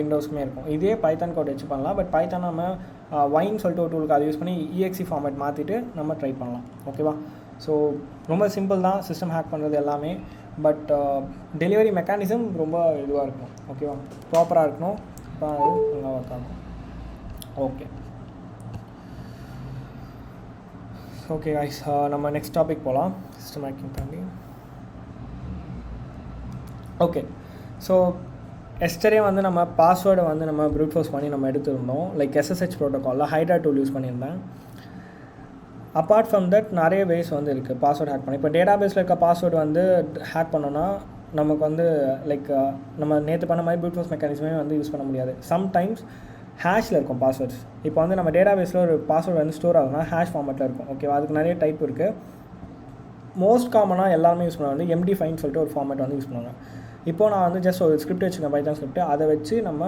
விண்டோஸ்க்குமே இருக்கும். இதே Python code வச்சு பண்ணலாம். பட் பைத்தான் நம்ம வைன்னு சொல்லிட்டு ஒரு டூலுக்கு அதை யூஸ் பண்ணி EXE ஃபார்மேட் மாற்றிட்டு நம்ம ட்ரை பண்ணலாம். ஓகேவா? ஸோ ரொம்ப சிம்பிள் தான் சிஸ்டம் ஹேக் பண்ணுறது எல்லாமே. பட் டெலிவரி மெக்கானிசம் ரொம்ப இதுவாக இருக்கணும். ஓகேவா? ப்ராப்பராக இருக்கணும். இப்போ அது நல்லா ஒர்க் ஆகும். ஓகே ஓகே கைஸ், நம்ம நெக்ஸ்ட் டாபிக் போகலாம். சிஸ்டம் ஹேக்கிங் தாண்டி. ஓகே, ஸோ எஸ்டர்டே வந்து நம்ம பாஸ்வேர்டை வந்து நம்ம ப்ரூட் ஃபோர்ஸ் பண்ணி நம்ம எடுத்துருந்தோம். லைக் SSH ப்ரோட்டோக்காலில் ஹைட்ரா டூல் யூஸ் பண்ணியிருந்தேன். அப்பார்ட் ஃப்ரம் தட் நிறைய வேஸ் வந்து இருக்குது பாஸ்வேர்டு ஹேக் பண்ணி. இப்போ டேட்டாபேஸில் இருக்க பாஸ்வேர்டு வந்து ஹேக் பண்ணோன்னா நமக்கு வந்து லைக் நம்ம நேற்று பண்ண மாதிரி ப்ரூட் ஃபோர்ஸ் மெக்கானிசமே வந்து யூஸ் பண்ண முடியாது. சம்டைம்ஸ் ஹேஷில் இருக்கும் பாஸ்வேர்ட்ஸ். இப்போ வந்து நம்ம டேட்டாபேஸில் ஒரு பாஸ்வேர்டு வந்து ஸ்டோர் ஆகுதுன்னா ஹேஷ் ஃபார்மேட்டில் இருக்கும். ஓகேவா? அதுக்கு நிறைய டைப் இருக்குது. மோஸ்ட் காமனாக எல்லாருமே யூஸ் பண்ணுவாங்க வந்து MD5 சொல்லிட்டு ஒரு ஃபார்மேட் வந்து யூஸ் பண்ணுவாங்க. இப்போது நான் வந்து ஜஸ்ட் ஒரு ஸ்கிரிப்ட் வச்சுருக்கேன், பைத்தான் ஸ்கிரிப்ட். அதை வச்சு நம்ம